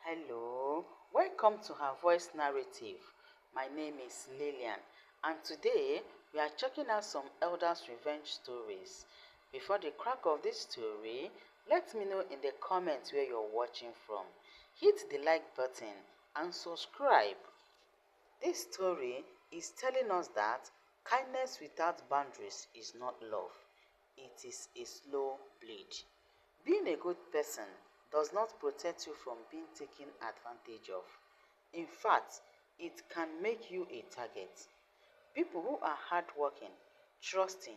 Hello, welcome to her voice narrative. My name is Lillian, and today we are checking out some elders' revenge stories. Before the crack of this story, let me know in the comments where you're watching from. Hit the like button and subscribe. This story is telling us that kindness without boundaries is not love, it is a slow bleed. Being a good person does not protect you from being taken advantage of. In fact, it can make you a target. People who are hardworking, trusting,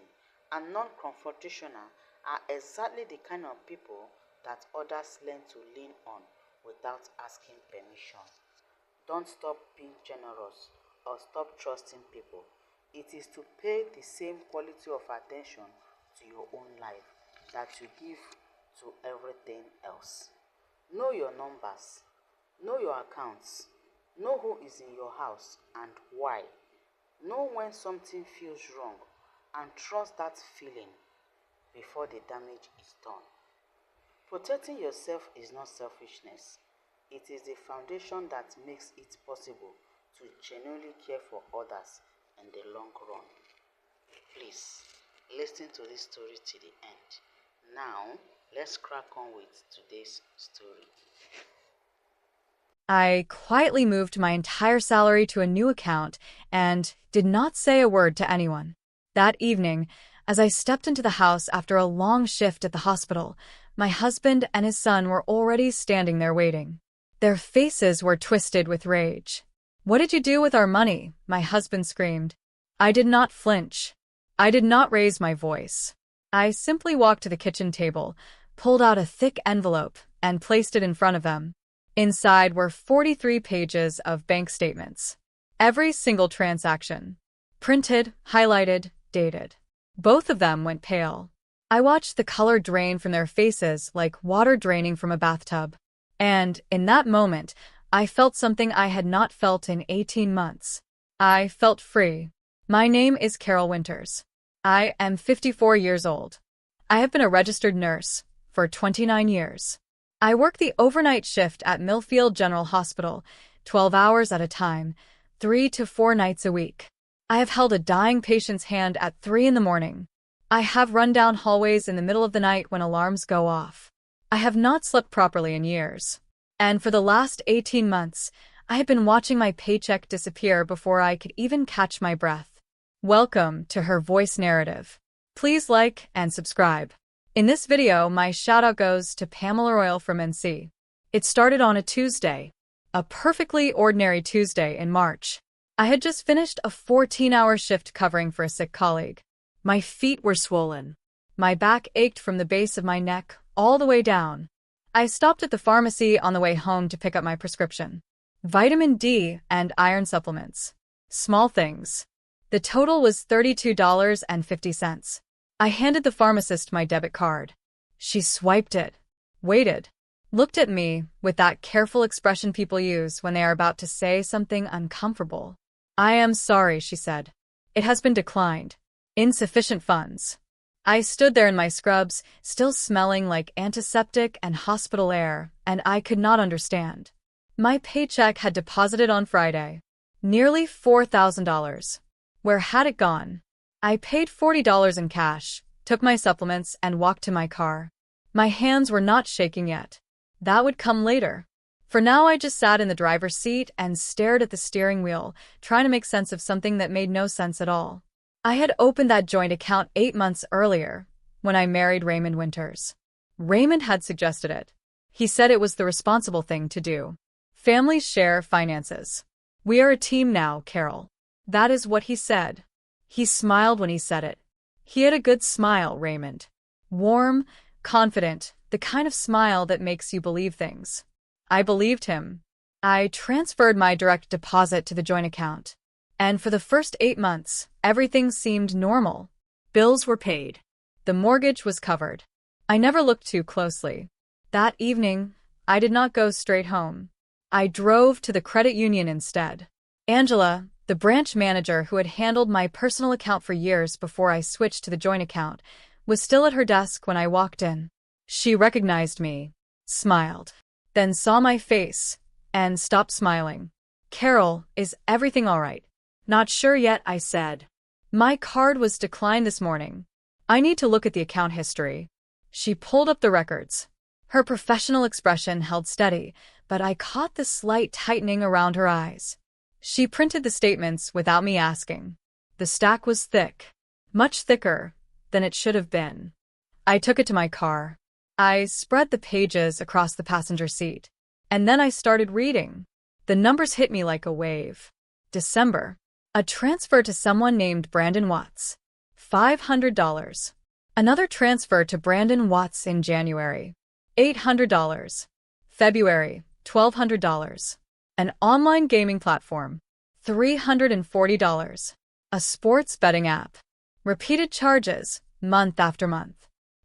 and non confrontational are exactly the kind of people that others learn to lean on without asking permission. Don't stop being generous or stop trusting people. It is to pay the same quality of attention to your own life that you give to everything else. Know your numbers, know your accounts, know who is in your house and why. Know when something feels wrong and trust that feeling before the damage is done. Protecting yourself is not selfishness. It is the foundation that makes it possible to genuinely care for others in the long run. Please, listen to this story to the end. Now, let's crack on with today's story. I quietly moved my entire salary to a new account and did not say a word to anyone. That evening, as I stepped into the house after a long shift at the hospital, my husband and his son were already standing there waiting. Their faces were twisted with rage. "What did you do with our money?" my husband screamed. I did not flinch. I did not raise my voice. I simply walked to the kitchen table, pulled out a thick envelope, and placed it in front of them. Inside were 43 pages of bank statements. Every single transaction. Printed, highlighted, dated. Both of them went pale. I watched the color drain from their faces like water draining from a bathtub. And, in that moment, I felt something I had not felt in 18 months. I felt free. My name is Carol Winters. I am 54 years old. I have been a registered nurse for 29 years. I work the overnight shift at Millfield General Hospital, 12 hours at a time, 3 to 4 nights a week. I have held a dying patient's hand at 3 in the morning. I have run down hallways in the middle of the night when alarms go off. I have not slept properly in years. And for the last 18 months, I have been watching my paycheck disappear before I could even catch my breath. Welcome to her voice narrative. Please like and subscribe. In this video, my shoutout goes to Pamela Royal from NC. It started on a Tuesday, a perfectly ordinary Tuesday in March. I had just finished a 14-hour shift covering for a sick colleague. My feet were swollen. My back ached from the base of my neck all the way down. I stopped at the pharmacy on the way home to pick up my prescription. Vitamin D and iron supplements. Small things. The total was $32.50. I handed the pharmacist my debit card. She swiped it, waited, looked at me with that careful expression people use when they are about to say something uncomfortable. "I am sorry," she said. "It has been declined. Insufficient funds." I stood there in my scrubs, still smelling like antiseptic and hospital air, and I could not understand. My paycheck had deposited on Friday. Nearly $4,000. Where had it gone? I paid $40 in cash, took my supplements, and walked to my car. My hands were not shaking yet. That would come later. For now, I just sat in the driver's seat and stared at the steering wheel, trying to make sense of something that made no sense at all. I had opened that joint account 8 months earlier, when I married Raymond Winters. Raymond had suggested it. He said it was the responsible thing to do. Families share finances. "We are a team now, Carol." That is what he said. He smiled when he said it. He had a good smile, Raymond. Warm, confident, the kind of smile that makes you believe things. I believed him. I transferred my direct deposit to the joint account. And for the first 8 months, everything seemed normal. Bills were paid. The mortgage was covered. I never looked too closely. That evening, I did not go straight home. I drove to the credit union instead. Angela, the branch manager who had handled my personal account for years before I switched to the joint account, was still at her desk when I walked in. She recognized me, smiled. then saw my face and stopped smiling. "Carol, is everything all right?" "Not sure yet," I said. "My card was declined this morning. I need to look at the account history." She pulled up the records. Her professional expression held steady, but I caught the slight tightening around her eyes. She printed the statements without me asking. The stack was thick, much thicker than it should have been. I took it to my car. I spread the pages across the passenger seat, and then I started reading. The numbers hit me like a wave. December. A transfer to someone named Brandon Watts. $500. Another transfer to Brandon Watts in January. $800. February. $1,200. An online gaming platform. $340. A sports betting app. Repeated charges, month after month.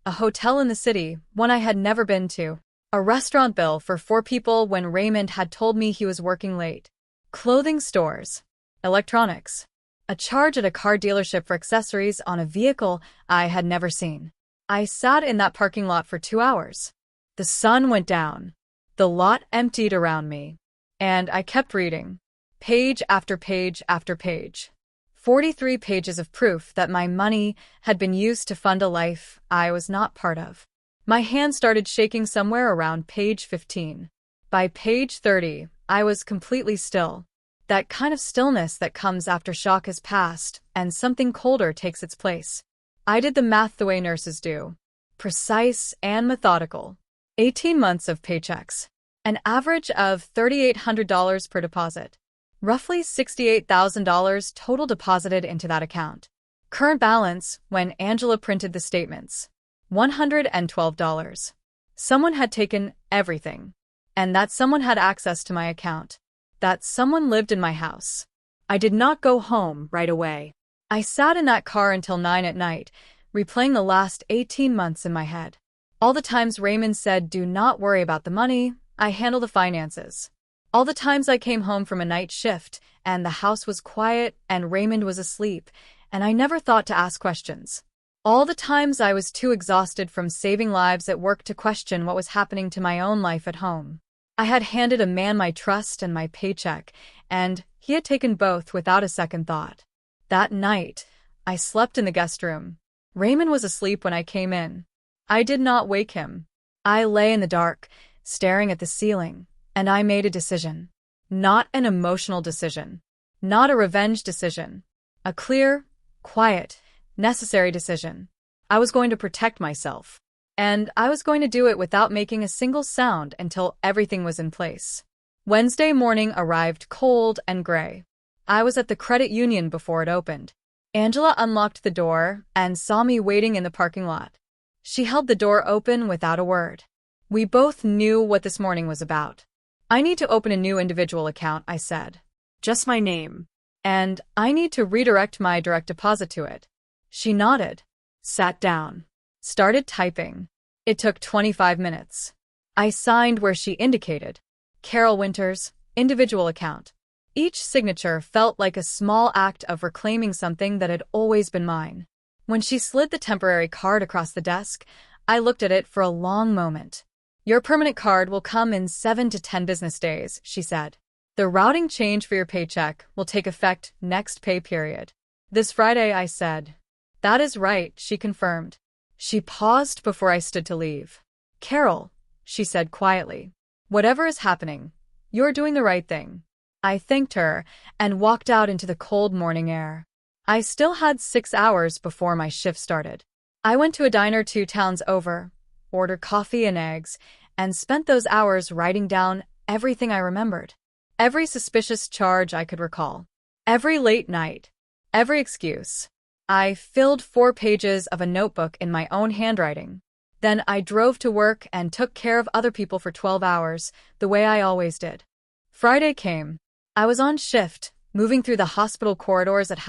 A hotel in the city, one I had never been to. A restaurant bill for 4 people when Raymond had told me he was working late. Clothing stores. Electronics. A charge at a car dealership for accessories on a vehicle I had never seen. I sat in that parking lot for 2 hours. The sun went down. The lot emptied around me. And I kept reading. Page after page after page. 43 pages of proof that my money had been used to fund a life I was not part of. My hand started shaking somewhere around page 15. By page 30, I was completely still. That kind of stillness that comes after shock has passed and something colder takes its place. I did the math the way nurses do. Precise and methodical. 18 months of paychecks. An average of $3,800 per deposit. Roughly $68,000 total deposited into that account. Current balance when Angela printed the statements. $112. Someone had taken everything. And that someone had access to my account. That someone lived in my house. I did not go home right away. I sat in that car until 9 at night, replaying the last 18 months in my head. All the times Raymond said, "Do not worry about the money, I handle the finances." All the times I came home from a night shift, and the house was quiet, and Raymond was asleep, and I never thought to ask questions. All the times I was too exhausted from saving lives at work to question what was happening to my own life at home. I had handed a man my trust and my paycheck, and he had taken both without a second thought. That night, I slept in the guest room. Raymond was asleep when I came in. I did not wake him. I lay in the dark, staring at the ceiling, and I made a decision. Not an emotional decision. Not a revenge decision. A clear, quiet, necessary decision. I was going to protect myself. And I was going to do it without making a single sound until everything was in place. Wednesday morning arrived cold and gray. I was at the credit union before it opened. Angela unlocked the door and saw me waiting in the parking lot. She held the door open without a word. We both knew what this morning was about. "I need to open a new individual account," I said. "Just my name. And I need to redirect my direct deposit to it." She nodded, sat down, started typing. It took 25 minutes. I signed where she indicated. Carol Winters, individual account. Each signature felt like a small act of reclaiming something that had always been mine. When she slid the temporary card across the desk, I looked at it for a long moment. "Your permanent card will come in 7 to 10 business days," she said. "The routing change for your paycheck will take effect next pay period." "This Friday," I said. "That is right," she confirmed. She paused before I stood to leave. "Carol," she said quietly, "whatever is happening, you're doing the right thing." I thanked her and walked out into the cold morning air. I still had 6 hours before my shift started. I went to a diner 2 towns over, ordered coffee and eggs, and spent those hours writing down everything I remembered. Every suspicious charge I could recall. Every late night. Every excuse. I filled 4 pages of a notebook in my own handwriting. Then I drove to work and took care of other people for 12 hours, the way I always did. Friday came. I was on shift, moving through the hospital corridors at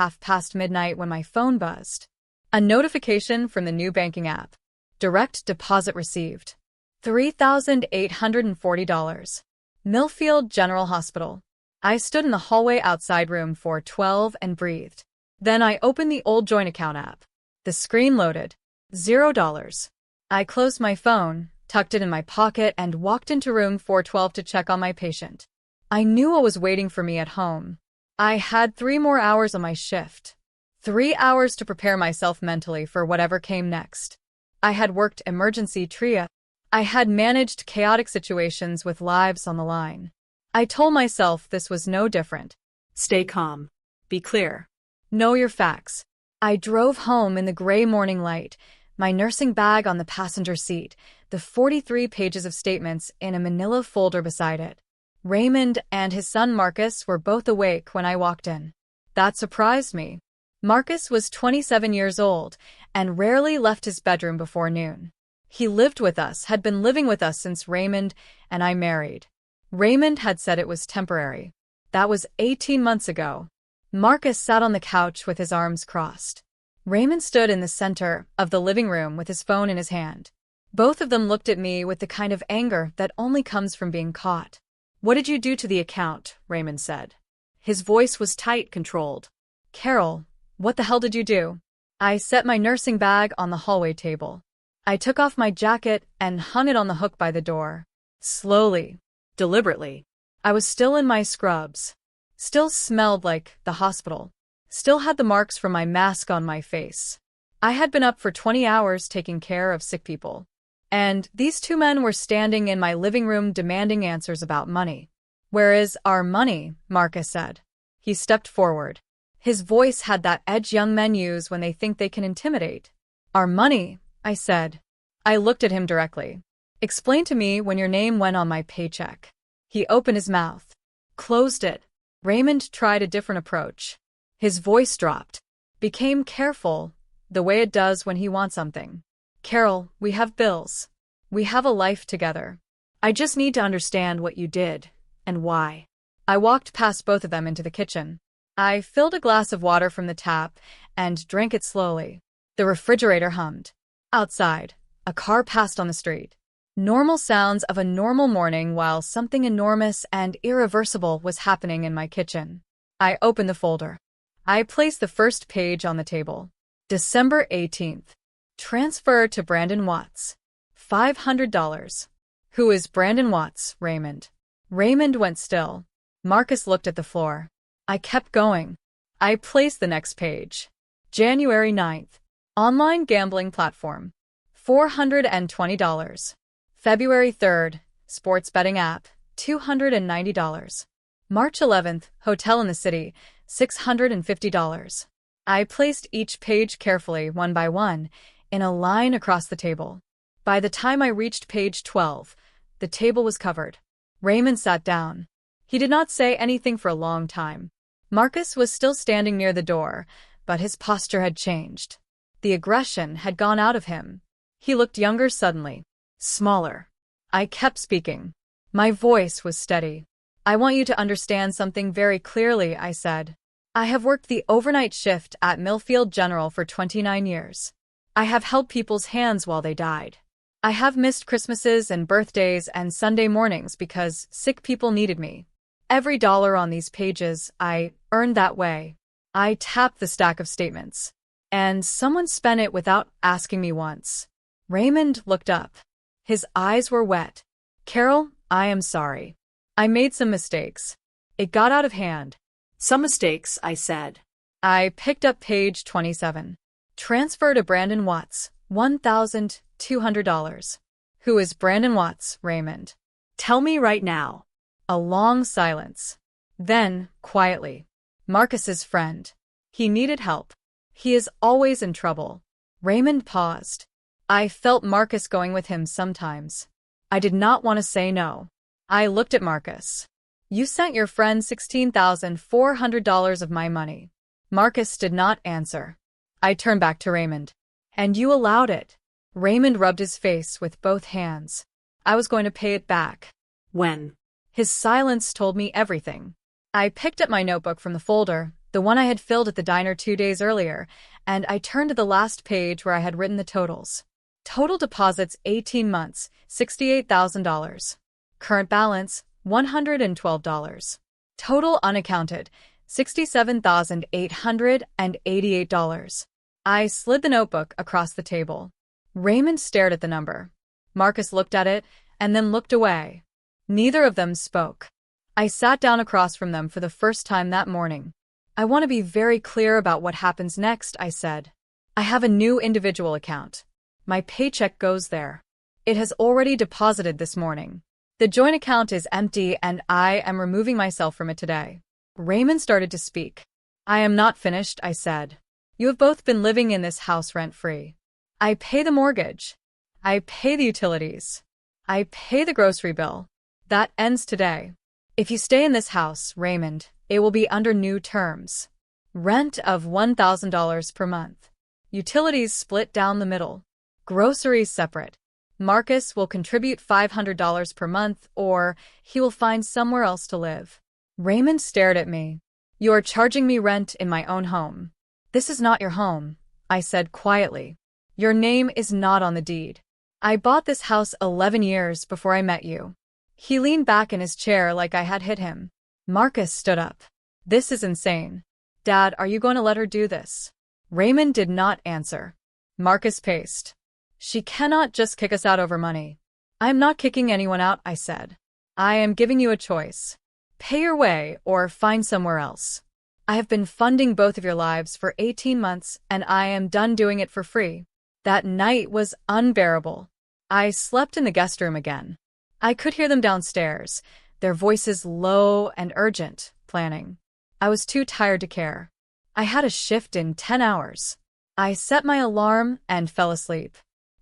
midnight when my phone buzzed. A notification from the new banking app. Direct deposit received. $3,840. Millfield General Hospital. I stood in the hallway outside room 412 and breathed. Then I opened the old joint account app. The screen loaded. $0. I closed my phone tucked it in my pocket, and walked into room 412 to check on my patient. I knew what was waiting for me at home. I had 3 more hours on my shift. 3 hours to prepare myself mentally for whatever came next. I had worked emergency triage. I had managed chaotic situations with lives on the line. I told myself this was no different. Stay calm. Be clear. Know your facts. I drove home in the gray morning light, my nursing bag on the passenger seat, the 43 pages of statements in a manila folder beside it. Raymond and his son Marcus were both awake when I walked in. That surprised me. Marcus was 27 years old and rarely left his bedroom before noon. He lived with us, had been living with us since Raymond and I married. Raymond had said it was temporary. That was 18 months ago. Marcus sat on the couch with his arms crossed. Raymond stood in the center of the living room with his phone in his hand. Both of them looked at me with the kind of anger that only comes from being caught. "What did you do to the account?" Raymond said. His voice was tight, controlled. "Carol, what the hell did you do?" I set my nursing bag on the hallway table. I took off my jacket and hung it on the hook by the door. Slowly, deliberately. I was still in my scrubs. Still smelled like the hospital. Still had the marks from my mask on my face. I had been up for 20 hours taking care of sick people. And these 2 men were standing in my living room demanding answers about money. "Where is our money?" Marcus said. He stepped forward. His voice had that edge young men use when they think they can intimidate. "Our money," I said. I looked at him directly. "Explain to me when your name went on my paycheck." He opened his mouth. Closed it. Raymond tried a different approach. His voice dropped. Became careful, the way it does when he wants something. "Carol, we have bills. We have a life together. I just need to understand what you did, and why." I walked past both of them into the kitchen. I filled a glass of water from the tap and drank it slowly. The refrigerator hummed. Outside, a car passed on the street. Normal sounds of a normal morning while something enormous and irreversible was happening in my kitchen. I opened the folder. I placed the first page on the table. December 18th. Transfer to Brandon Watts. $500. "Who is Brandon Watts, Raymond?" Raymond went still. Marcus looked at the floor. I kept going. I placed the next page. January 9th. Online gambling platform. $420. February 3rd. Sports betting app. $290. March 11th. Hotel in the city. $650. I placed each page carefully, one by one, in a line across the table. By the time I reached page 12, the table was covered. Raymond sat down. He did not say anything for a long time. Marcus was still standing near the door, but his posture had changed. The aggression had gone out of him. He looked younger suddenly. Smaller. I kept speaking. My voice was steady. "I want you to understand something very clearly," I said. "I have worked the overnight shift at Millfield General for 29 years. I have held people's hands while they died. I have missed Christmases and birthdays and Sunday mornings because sick people needed me. Every dollar on these pages I earned that way." I tapped the stack of statements. "And someone spent it without asking me once." Raymond looked up. His eyes were wet. "Carol, I am sorry. I made some mistakes. It got out of hand." "Some mistakes," I said. I picked up page 27. Transfer to Brandon Watts, $1,200. "Who is Brandon Watts, Raymond?" "Tell me right now." A long silence. Then, quietly, "Marcus's friend. He needed help. He is always in trouble." Raymond paused. I felt Marcus going with him sometimes. I did not want to say no. I looked at Marcus. "You sent your friend $16,400 of my money." Marcus did not answer. I turned back to Raymond. "And you allowed it." Raymond rubbed his face with both hands. "I was going to pay it back." "When?" His silence told me everything. I picked up my notebook from the folder, the one I had filled at the diner 2 days earlier, and I turned to the last page where I had written the totals. Total deposits 18 months, $68,000. Current balance, $112. Total unaccounted, $67,888. I slid the notebook across the table. Raymond stared at the number. Marcus looked at it and then looked away. Neither of them spoke. I sat down across from them for the first time that morning. I want to be very clear about what happens next, I said. I have a new individual account. My paycheck goes there. It has already deposited this morning. The joint account is empty and I am removing myself from it today. Raymond started to speak. I am not finished, I said. You have both been living in this house rent-free. I pay the mortgage. I pay the utilities. I pay the grocery bill. That ends today. If you stay in this house, Raymond, it will be under new terms. Rent of $1,000 per month. Utilities split down the middle. Groceries separate. Marcus will contribute $500 per month or he will find somewhere else to live. Raymond stared at me. You are charging me rent in my own home. This is not your home, I said quietly. Your name is not on the deed. I bought this house 11 years before I met you. He leaned back in his chair like I had hit him. Marcus stood up. This is insane. Dad, are you going to let her do this? Raymond did not answer. Marcus paced. She cannot just kick us out over money. I am not kicking anyone out, I said. I am giving you a choice. Pay your way or find somewhere else. I have been funding both of your lives for 18 months and I am done doing it for free. That night was unbearable. I slept in the guest room again. I could hear them downstairs, their voices low and urgent, planning. I was too tired to care. I had a shift in 10 hours. I set my alarm and fell asleep.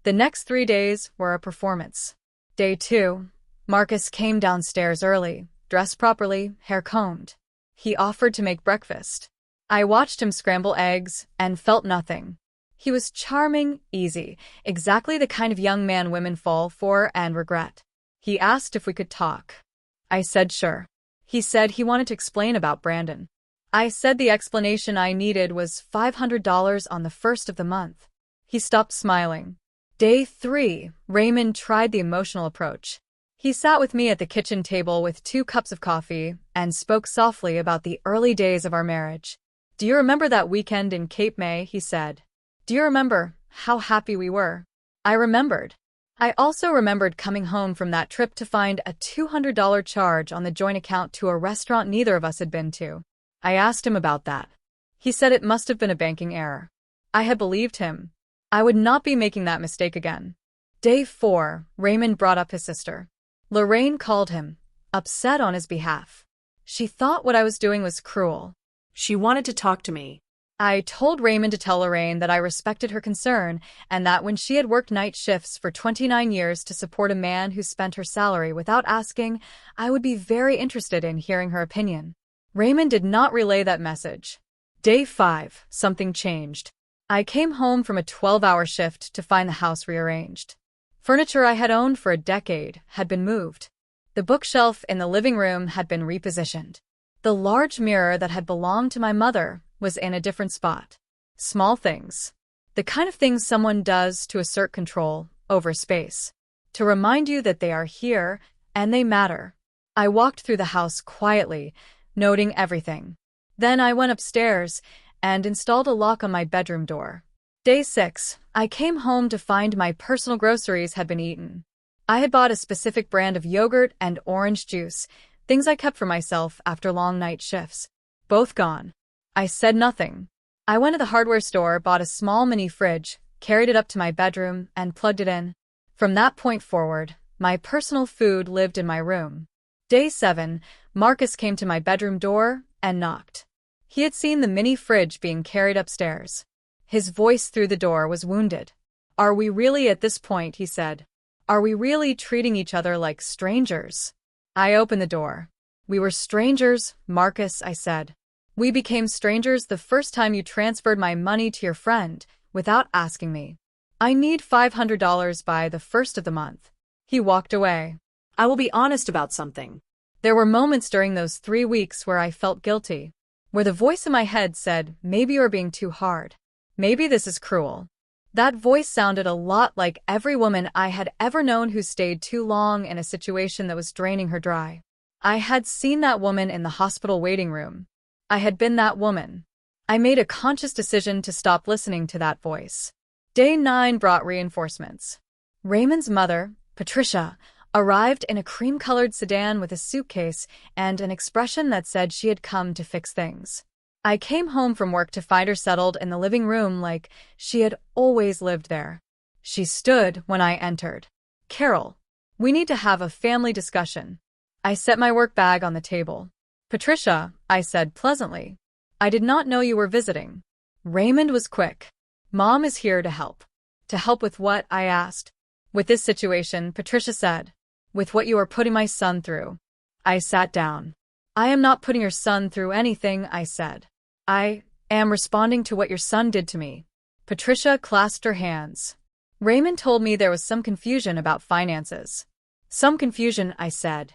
The next 3 days were a performance. Day 2, Marcus came downstairs early, dressed properly, hair combed. He offered to make breakfast. I watched him scramble eggs and felt nothing. He was charming, easy, exactly the kind of young man women fall for and regret. He asked if we could talk. I said sure. He said he wanted to explain about Brandon. I said the explanation I needed was $500 on the first of the month. He stopped smiling. Day 3, Raymond tried the emotional approach. He sat with me at the kitchen table with 2 cups of coffee and spoke softly about the early days of our marriage. Do you remember that weekend in Cape May? He said. Do you remember how happy we were? I remembered. I also remembered coming home from that trip to find a $200 charge on the joint account to a restaurant neither of us had been to. I asked him about that. He said it must have been a banking error. I had believed him. I would not be making that mistake again. Day 4, Raymond brought up his sister. Lorraine called him, upset on his behalf. She thought what I was doing was cruel. She wanted to talk to me. I told Raymond to tell Lorraine that I respected her concern and that when she had worked night shifts for 29 years to support a man who spent her salary without asking, I would be very interested in hearing her opinion. Raymond did not relay that message. Day 5, something changed. I came home from a 12-hour shift to find the house rearranged. Furniture I had owned for a decade had been moved. The bookshelf in the living room had been repositioned. The large mirror that had belonged to my mother was in a different spot. Small things. The kind of things someone does to assert control over space. To remind you that they are here and they matter. I walked through the house quietly, noting everything. Then I went upstairs and installed a lock on my bedroom door. Day 6, I came home to find my personal groceries had been eaten. I had bought a specific brand of yogurt and orange juice, things I kept for myself after long night shifts. Both gone. I said nothing. I went to the hardware store, bought a small mini fridge, carried it up to my bedroom, and plugged it in. From that point forward, my personal food lived in my room. Day 7, Marcus came to my bedroom door and knocked. He had seen the mini fridge being carried upstairs. His voice through the door was wounded. Are we really at this point, he said. Are we really treating each other like strangers? I opened the door. We were strangers, Marcus, I said. We became strangers the first time you transferred my money to your friend without asking me. I need $500 by the first of the month. He walked away. I will be honest about something. There were moments during those 3 weeks where I felt guilty, where the voice in my head said, maybe you're being too hard. Maybe this is cruel. That voice sounded a lot like every woman I had ever known who stayed too long in a situation that was draining her dry. I had seen that woman in the hospital waiting room. I had been that woman. I made a conscious decision to stop listening to that voice. Day 9 brought reinforcements. Raymond's mother, Patricia arrived in a cream-colored sedan with a suitcase and an expression that said she had come to fix things. I came home from work to find her settled in the living room like she had always lived there. She stood when I entered. "Carol, we need to have a family discussion." I set my work bag on the table. "Patricia," I said pleasantly, "I did not know you were visiting." Raymond was quick. "Mom is here to help." "To help with what?" I asked. "With this situation," Patricia said. "With what you are putting my son through." I sat down. "I am not putting your son through anything," I said. "I am responding to what your son did to me." Patricia clasped her hands. "Raymond told me there was some confusion about finances." "Some confusion," I said.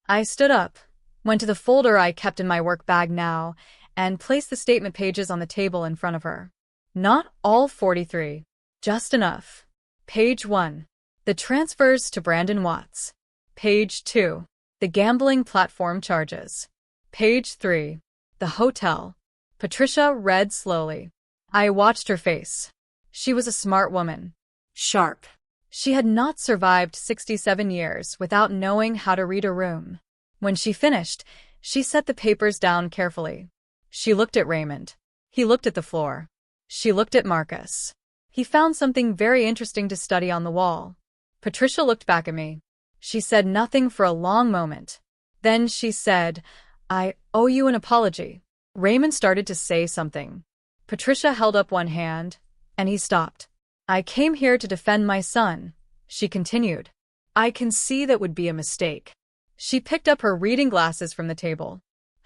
I stood up, went to the folder I kept in my work bag now, and placed the statement pages on the table in front of her. Not all 43. Just enough. Page 1. The transfers to Brandon Watts. Page 2. The gambling platform charges. Page 3. The hotel. Patricia read slowly. I watched her face. She was a smart woman. Sharp. She had not survived 67 years without knowing how to read a room. When she finished, she set the papers down carefully. She looked at Raymond. He looked at the floor. She looked at Marcus. He found something very interesting to study on the wall. Patricia looked back at me. She said nothing for a long moment. Then she said, "I owe you an apology." Raymond started to say something. Patricia held up one hand, and he stopped. "I came here to defend my son," she continued. "I can see that would be a mistake." She picked up her reading glasses from the table.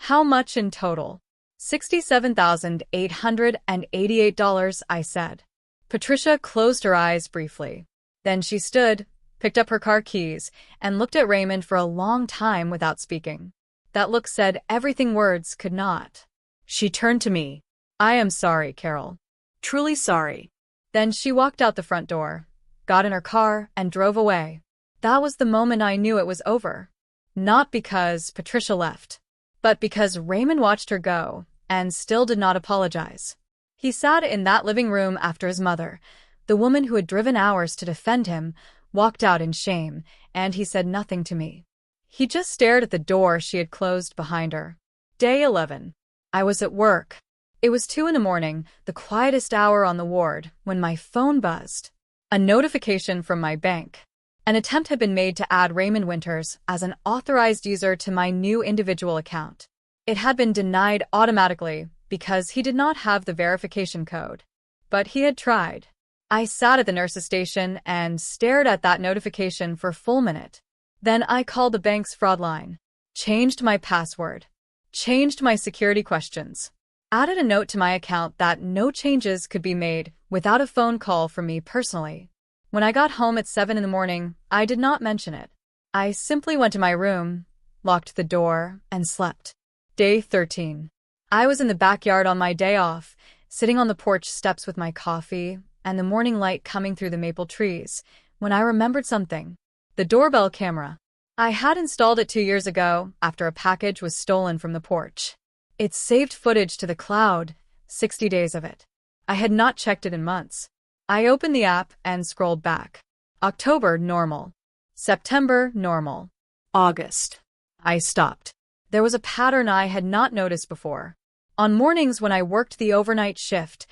"How much in total?" $67,888, I said. Patricia closed her eyes briefly. Then she stood, picked up her car keys, and looked at Raymond for a long time without speaking. That look said everything words could not. She turned to me. "I am sorry, Carol. Truly sorry." Then she walked out the front door, got in her car, and drove away. That was the moment I knew it was over. Not because Patricia left, but because Raymond watched her go and still did not apologize. He sat in that living room after his mother, the woman who had driven hours to defend him, walked out in shame, and he said nothing to me. He just stared at the door she had closed behind her. Day 11. I was at work. It was 2 a.m, the quietest hour on the ward, when my phone buzzed. A notification from my bank. An attempt had been made to add Raymond Winters as an authorized user to my new individual account. It had been denied automatically because he did not have the verification code. But he had tried. I sat at the nurse's station and stared at that notification for a full minute. Then I called the bank's fraud line, changed my password, changed my security questions, added a note to my account that no changes could be made without a phone call from me personally. When I got home at 7 a.m, I did not mention it. I simply went to my room, locked the door, and slept. Day 13. I was in the backyard on my day off, sitting on the porch steps with my coffee and the morning light coming through the maple trees, when I remembered something. The doorbell camera. I had installed it 2 years ago after a package was stolen from the porch. It saved footage to the cloud, 60 days of it. I had not checked it in months. I opened the app and scrolled back. October, normal. September, normal. August. I stopped. There was a pattern I had not noticed before. On mornings when I worked the overnight shift,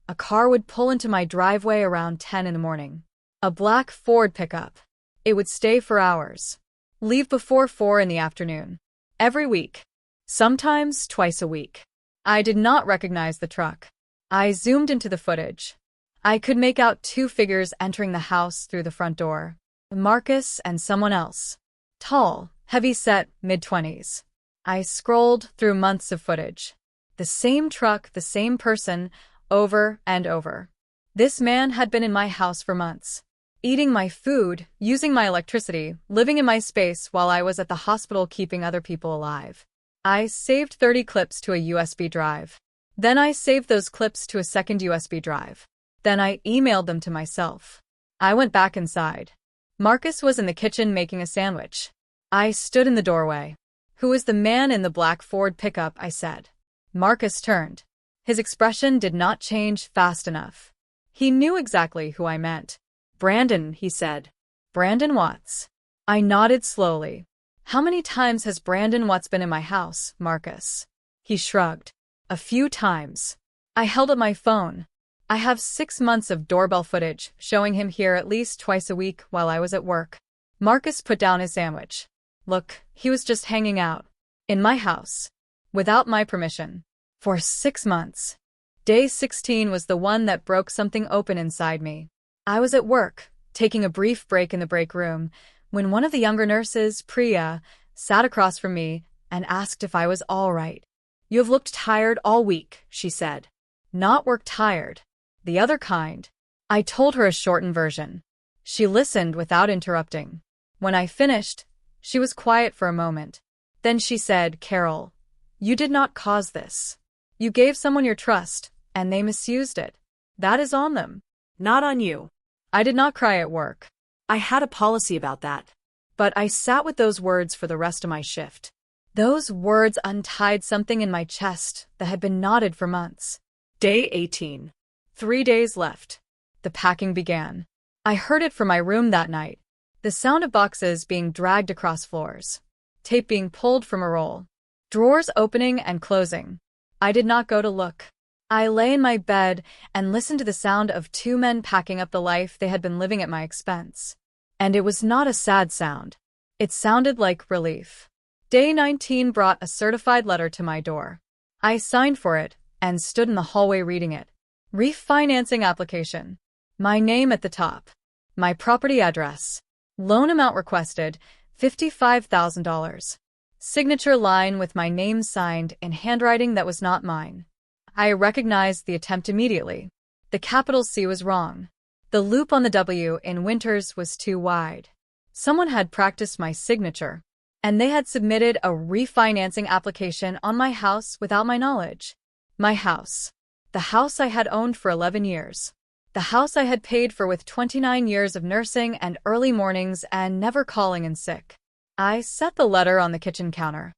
a car would pull into my driveway around 10 a.m. A black Ford pickup. It would stay for hours. Leave before 4 p.m. Every week. Sometimes twice a week. I did not recognize the truck. I zoomed into the footage. I could make out 2 figures entering the house through the front door. Marcus and someone else. Tall, heavy-set, mid-20s. I scrolled through months of footage. The same truck, the same person, over and over. This man had been in my house for months. Eating my food, using my electricity, living in my space while I was at the hospital keeping other people alive. I saved 30 clips to a USB drive. Then I saved those clips to a second USB drive. Then I emailed them to myself. I went back inside. Marcus was in the kitchen making a sandwich. I stood in the doorway. "Who is the man in the black Ford pickup?" I said. Marcus turned. His expression did not change fast enough. He knew exactly who I meant. "Brandon," he said. Brandon Watts. I nodded slowly. How many times has Brandon Watts been in my house, Marcus? He shrugged. A few times. I held up my phone. I have 6 months of doorbell footage showing him here at least twice a week while I was at work. Marcus put down his sandwich. Look, he was just hanging out. In my house. Without my permission. For 6 months. Day 16 was the one that broke something open inside me. I was at work, taking a brief break in the break room, when one of the younger nurses, Priya, sat across from me and asked if I was all right. You have looked tired all week, she said. Not work tired. The other kind. I told her a shortened version. She listened without interrupting. When I finished, she was quiet for a moment. Then she said, Carol, you did not cause this. You gave someone your trust, and they misused it. That is on them. Not on you. I did not cry at work. I had a policy about that. But I sat with those words for the rest of my shift. Those words untied something in my chest that had been knotted for months. Day 18. 3 days left. The packing began. I heard it from my room that night. The sound of boxes being dragged across floors. Tape being pulled from a roll. Drawers opening and closing. I did not go to look. I lay in my bed and listened to the sound of 2 men packing up the life they had been living at my expense. And it was not a sad sound. It sounded like relief. Day 19 brought a certified letter to my door. I signed for it and stood in the hallway reading it. Refinancing application. My name at the top. My property address. Loan amount requested, $55,000. Signature line with my name signed in handwriting that was not mine. I recognized the attempt immediately. The capital C was wrong. The loop on the W in Winters was too wide. Someone had practiced my signature, and they had submitted a refinancing application on my house without my knowledge. My house. The house I had owned for 11 years. The house I had paid for with 29 years of nursing and early mornings and never calling in sick. I set the letter on the kitchen counter.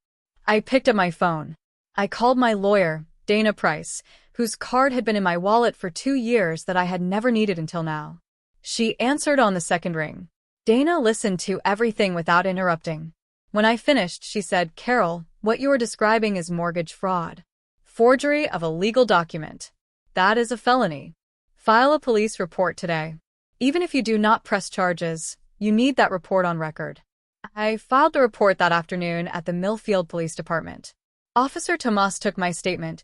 I picked up my phone. I called my lawyer, Dana Price, whose card had been in my wallet for 2 years that I had never needed until now. She answered on the second ring. Dana listened to everything without interrupting. When I finished, she said, Carol, what you are describing is mortgage fraud. Forgery of a legal document. That is a felony. File a police report today. Even if you do not press charges, you need that report on record. I filed the report that afternoon at the Millfield Police Department. Officer Tomas took my statement,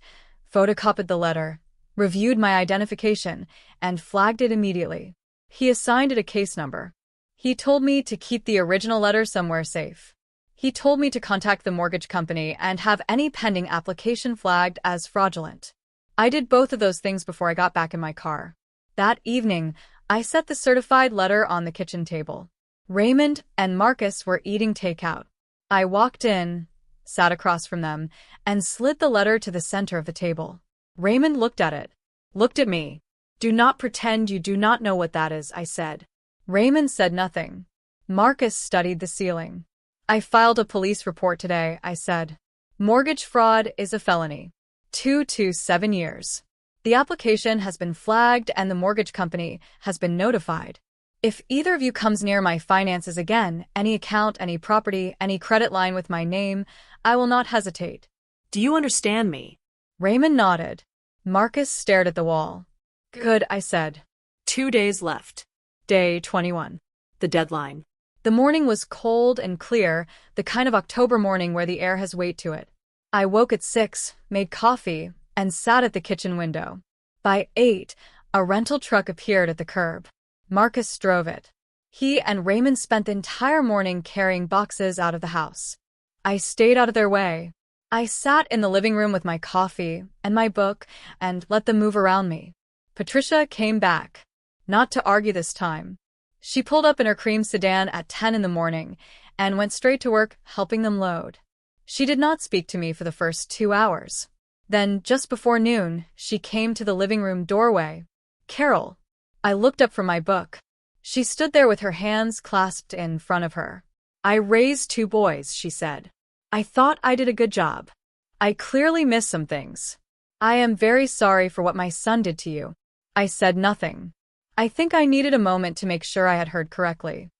photocopied the letter, reviewed my identification, and flagged it immediately. He assigned it a case number. He told me to keep the original letter somewhere safe. He told me to contact the mortgage company and have any pending application flagged as fraudulent. I did both of those things before I got back in my car. That evening, I set the certified letter on the kitchen table. Raymond and Marcus were eating takeout. I walked in, sat across from them, and slid the letter to the center of the table. Raymond looked at it, looked at me. Do not pretend you do not know what that is, I said. Raymond said nothing. Marcus studied the ceiling. I filed a police report today, I said. Mortgage fraud is a felony. 2 to 7 years. The application has been flagged and the mortgage company has been notified. If either of you comes near my finances again, any account, any property, any credit line with my name, I will not hesitate. Do you understand me? Raymond nodded. Marcus stared at the wall. Good, I said. 2 days left. Day 21. The deadline. The morning was cold and clear, the kind of October morning where the air has weight to it. I woke at 6, made coffee, and sat at the kitchen window. By 8, a rental truck appeared at the curb. Marcus drove it. He and Raymond spent the entire morning carrying boxes out of the house. I stayed out of their way. I sat in the living room with my coffee and my book and let them move around me. Patricia came back. Not to argue this time. She pulled up in her cream sedan at 10 in the morning and went straight to work helping them load. She did not speak to me for the first 2 hours. Then, just before noon, she came to the living room doorway. Carol. I looked up from my book. She stood there with her hands clasped in front of her. I raised 2 boys, she said. I thought I did a good job. I clearly missed some things. I am very sorry for what my son did to you. I said nothing. I think I needed a moment to make sure I had heard correctly.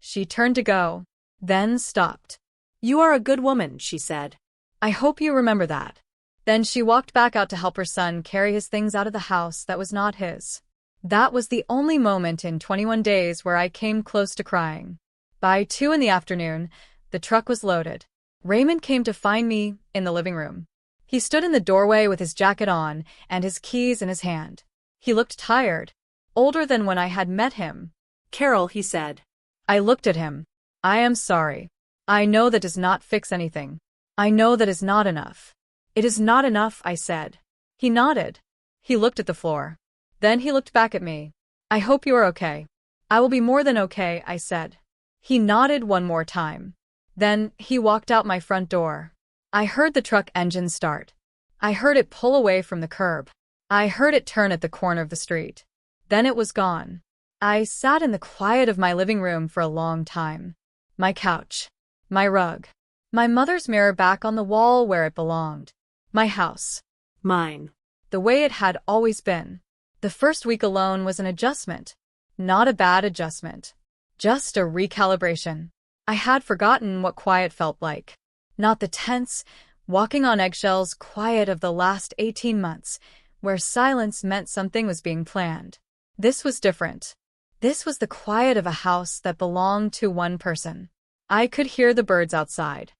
She turned to go, then stopped. You are a good woman, she said. I hope you remember that. Then she walked back out to help her son carry his things out of the house that was not his. That was the only moment in 21 days where I came close to crying. By 2 in the afternoon, the truck was loaded. Raymond came to find me in the living room. He stood in the doorway with his jacket on and his keys in his hand. He looked tired, older than when I had met him. Carol, he said. I looked at him. I am sorry. I know that does not fix anything. I know that is not enough. It is not enough, I said. He nodded. He looked at the floor. Then he looked back at me. I hope you are okay. I will be more than okay, I said. He nodded one more time. Then he walked out my front door. I heard the truck engine start. I heard it pull away from the curb. I heard it turn at the corner of the street. Then it was gone. I sat in the quiet of my living room for a long time. My couch. My rug. My mother's mirror back on the wall where it belonged. My house. Mine. The way it had always been. The first week alone was an adjustment. Not a bad adjustment. Just a recalibration. I had forgotten what quiet felt like. Not the tense, walking on eggshells quiet of the last 18 months, where silence meant something was being planned. This was different. This was the quiet of a house that belonged to one person. I could hear the birds outside.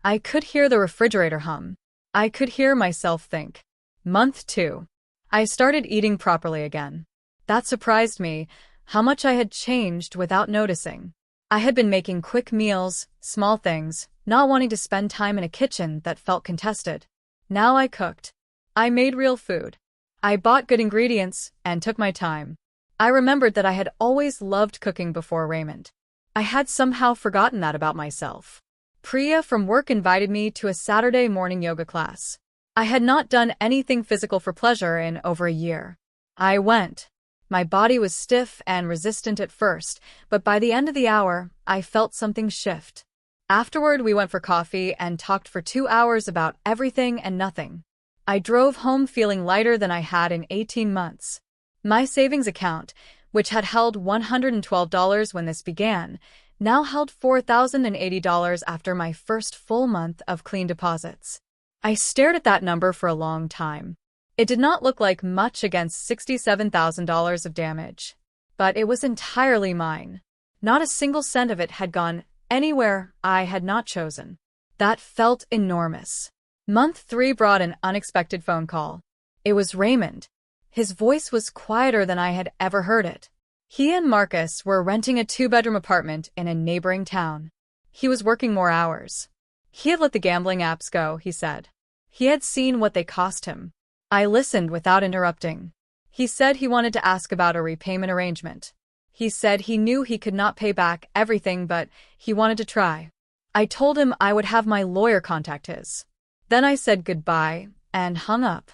I could hear the refrigerator hum. I could hear myself think. Month 2. I started eating properly again. That surprised me, how much I had changed without noticing. I had been making quick meals, small things, not wanting to spend time in a kitchen that felt contested. Now I cooked. I made real food. I bought good ingredients and took my time. I remembered that I had always loved cooking before Raymond. I had somehow forgotten that about myself. Priya from work invited me to a Saturday morning yoga class. I had not done anything physical for pleasure in over a year. I went. My body was stiff and resistant at first, but by the end of the hour, I felt something shift. Afterward, we went for coffee and talked for 2 hours about everything and nothing. I drove home feeling lighter than I had in 18 months. My savings account, which had held $112 when this began, now held $4,080 after my first full month of clean deposits. I stared at that number for a long time. It did not look like much against $67,000 of damage. But it was entirely mine. Not a single cent of it had gone anywhere I had not chosen. That felt enormous. Month 3 brought an unexpected phone call. It was Raymond. His voice was quieter than I had ever heard it. He and Marcus were renting a 2-bedroom apartment in a neighboring town. He was working more hours. He had let the gambling apps go, he said. He had seen what they cost him. I listened without interrupting. He said he wanted to ask about a repayment arrangement. He said he knew he could not pay back everything, but he wanted to try. I told him I would have my lawyer contact his. Then I said goodbye and hung up.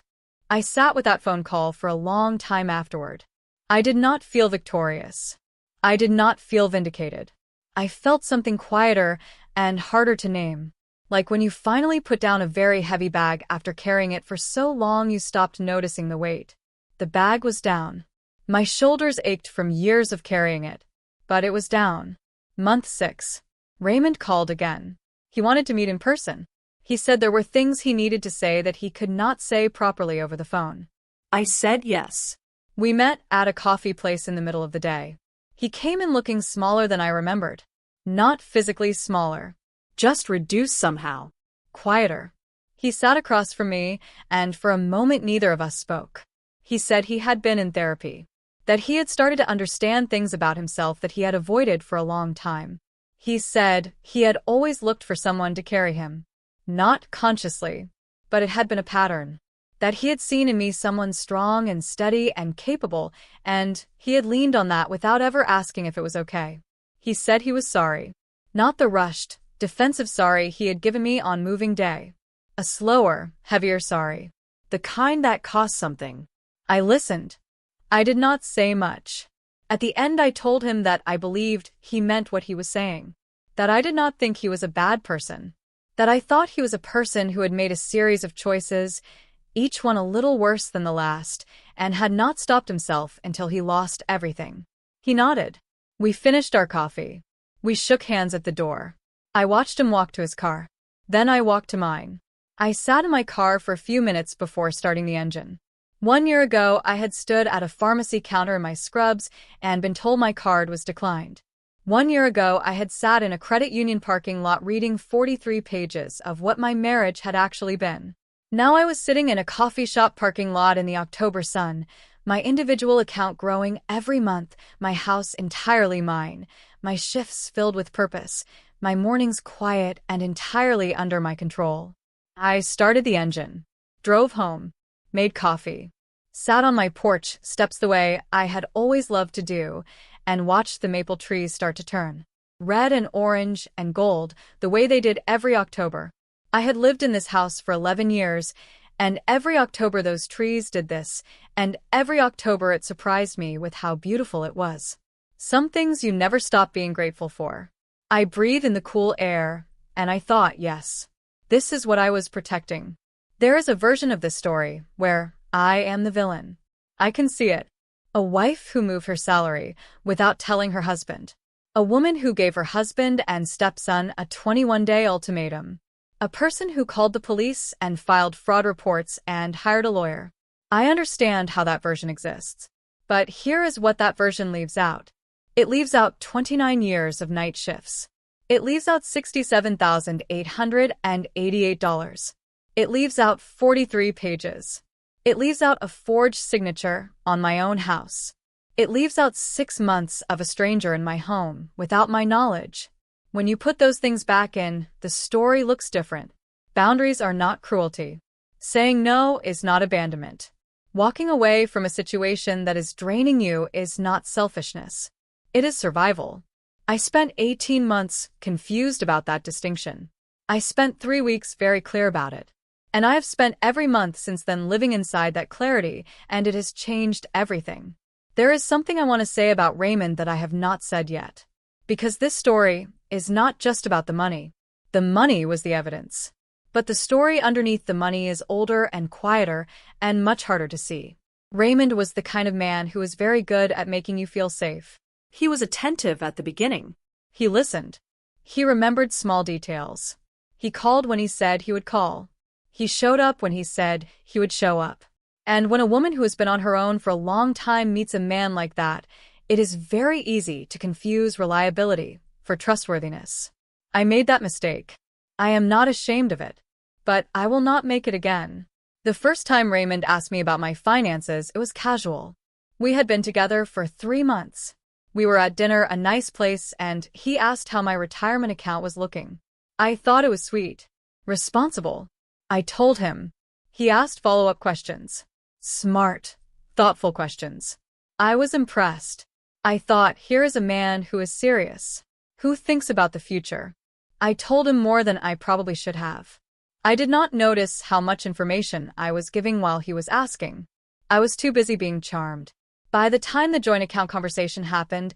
I sat with that phone call for a long time afterward. I did not feel victorious. I did not feel vindicated. I felt something quieter and harder to name. Like when you finally put down a very heavy bag after carrying it for so long you stopped noticing the weight. The bag was down. My shoulders ached from years of carrying it. But it was down. Month 6. Raymond called again. He wanted to meet in person. He said there were things he needed to say that he could not say properly over the phone. I said yes. We met at a coffee place in the middle of the day. He came in looking smaller than I remembered. Not physically smaller. Just reduced somehow. Quieter. He sat across from me, and for a moment neither of us spoke. He said he had been in therapy. That he had started to understand things about himself that he had avoided for a long time. He said he had always looked for someone to carry him. Not consciously, but it had been a pattern. That he had seen in me someone strong and steady and capable, and he had leaned on that without ever asking if it was okay. He said he was sorry. Not the rushed, defensive sorry he had given me on moving day. A slower, heavier sorry. The kind that cost something. I listened. I did not say much. At the end I told him that I believed he meant what he was saying. That I did not think he was a bad person. That I thought he was a person who had made a series of choices, each one a little worse than the last, and had not stopped himself until he lost everything. He nodded. We finished our coffee. We shook hands at the door. I watched him walk to his car. Then I walked to mine. I sat in my car for a few minutes before starting the engine. 1 year ago, I had stood at a pharmacy counter in my scrubs and been told my card was declined. 1 year ago, I had sat in a credit union parking lot reading 43 pages of what my marriage had actually been. Now I was sitting in a coffee shop parking lot in the October sun, my individual account growing every month, my house entirely mine, my shifts filled with purpose, my mornings quiet and entirely under my control. I started the engine, drove home, made coffee, sat on my porch steps the way I had always loved to do, and watched the maple trees start to turn red and orange and gold the way they did every October. I had lived in this house for 11 years, and every October those trees did this, and every October it surprised me with how beautiful it was. Some things you never stop being grateful for. I breathe in the cool air, and I thought, yes, this is what I was protecting. There is a version of this story where I am the villain. I can see it. A wife who moved her salary without telling her husband. A woman who gave her husband and stepson a 21-day ultimatum. A person who called the police and filed fraud reports and hired a lawyer. I understand how that version exists. But here is what that version leaves out. It leaves out 29 years of night shifts. It leaves out $67,888. It leaves out 43 pages. It leaves out a forged signature on my own house. It leaves out 6 months of a stranger in my home without my knowledge. When you put those things back in, the story looks different. Boundaries are not cruelty. Saying no is not abandonment. Walking away from a situation that is draining you is not selfishness. It is survival. I spent 18 months confused about that distinction. I spent 3 weeks very clear about it. And I have spent every month since then living inside that clarity, and it has changed everything. There is something I want to say about Raymond that I have not said yet. Because this story is not just about the money. The money was the evidence. But the story underneath the money is older and quieter and much harder to see. Raymond was the kind of man who was very good at making you feel safe. He was attentive at the beginning. He listened. He remembered small details. He called when he said he would call. He showed up when he said he would show up. And when a woman who has been on her own for a long time meets a man like that, it is very easy to confuse reliability for trustworthiness. I made that mistake. I am not ashamed of it. But I will not make it again. The first time Raymond asked me about my finances, it was casual. We had been together for 3 months. We were at dinner, a nice place, and he asked how my retirement account was looking. I thought it was sweet. Responsible. I told him. He asked follow-up questions. Smart, thoughtful questions. I was impressed. I thought, here is a man who is serious, who thinks about the future. I told him more than I probably should have. I did not notice how much information I was giving while he was asking. I was too busy being charmed. By the time the joint account conversation happened,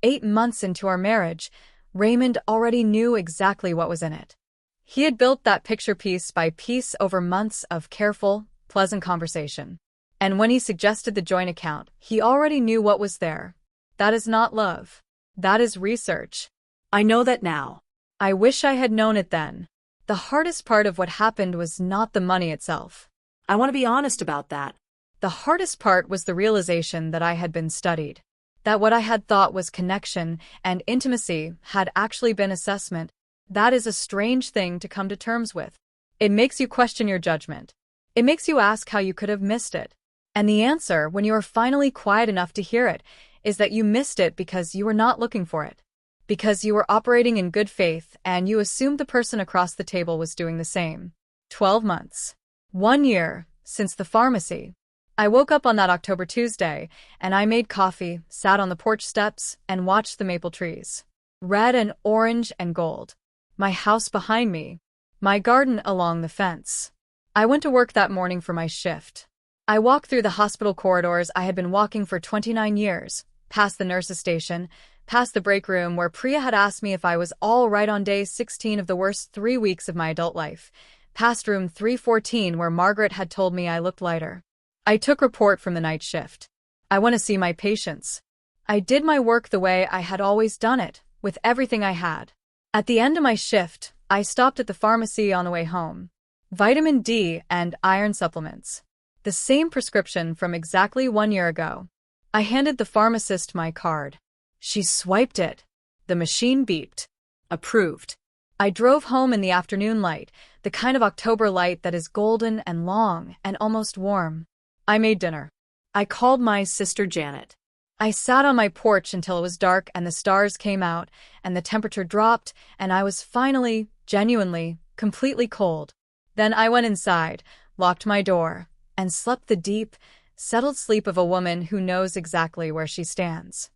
8 months into our marriage, Raymond already knew exactly what was in it. He had built that picture piece by piece over months of careful, pleasant conversation. And when he suggested the joint account, he already knew what was there. That is not love. That is research. I know that now. I wish I had known it then. The hardest part of what happened was not the money itself. I want to be honest about that. The hardest part was the realization that I had been studied. That what I had thought was connection and intimacy had actually been assessment. That is a strange thing to come to terms with. It makes you question your judgment. It makes you ask how you could have missed it. And the answer, when you are finally quiet enough to hear it, is that you missed it because you were not looking for it. Because you were operating in good faith and you assumed the person across the table was doing the same. 12 months. 1 year since the pharmacy. I woke up on that October Tuesday, and I made coffee, sat on the porch steps, and watched the maple trees. Red and orange and gold. My house behind me. My garden along the fence. I went to work that morning for my shift. I walked through the hospital corridors I had been walking for 29 years, past the nurse's station, past the break room where Priya had asked me if I was all right on day 16 of the worst 3 weeks of my adult life, past room 314 where Margaret had told me I looked lighter. I took report from the night shift. I want to see my patients. I did my work the way I had always done it, with everything I had. At the end of my shift, I stopped at the pharmacy on the way home. Vitamin D and iron supplements. The same prescription from exactly 1 year ago. I handed the pharmacist my card. She swiped it. The machine beeped. Approved. I drove home in the afternoon light, the kind of October light that is golden and long and almost warm. I made dinner. I called my sister Janet. I sat on my porch until it was dark and the stars came out and the temperature dropped and I was finally, genuinely, completely cold. Then I went inside, locked my door, and slept the deep, settled sleep of a woman who knows exactly where she stands.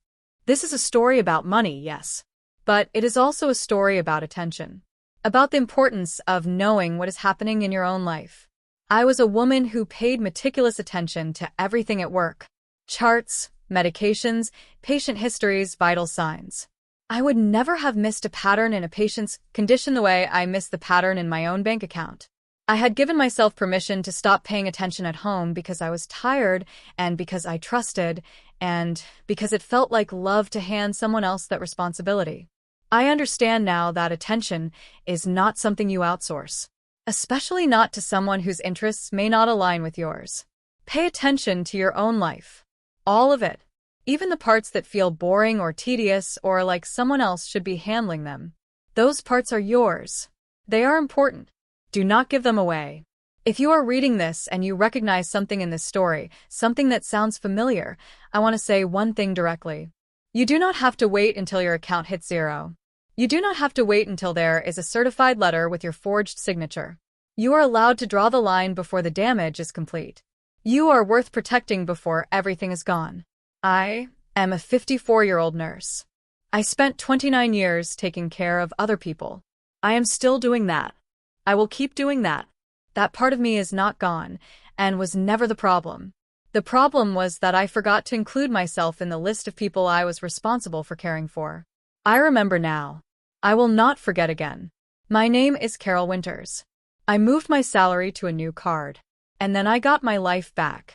This is a story about money, yes. But it is also a story about attention. About the importance of knowing what is happening in your own life. I was a woman who paid meticulous attention to everything at work. Charts, medications, patient histories, vital signs. I would never have missed a pattern in a patient's condition the way I missed the pattern in my own bank account. I had given myself permission to stop paying attention at home because I was tired and because I trusted and because it felt like love to hand someone else that responsibility. I understand now that attention is not something you outsource, especially not to someone whose interests may not align with yours. Pay attention to your own life. All of it. Even the parts that feel boring or tedious or like someone else should be handling them. Those parts are yours. They are important. Do not give them away. If you are reading this and you recognize something in this story, something that sounds familiar, I want to say one thing directly. You do not have to wait until your account hits zero. You do not have to wait until there is a certified letter with your forged signature. You are allowed to draw the line before the damage is complete. You are worth protecting before everything is gone. I am a 54-year-old nurse. I spent 29 years taking care of other people. I am still doing that. I will keep doing that. That part of me is not gone, and was never the problem. The problem was that I forgot to include myself in the list of people I was responsible for caring for. I remember now. I will not forget again. My name is Carol Winters. I moved my salary to a new card. And then I got my life back.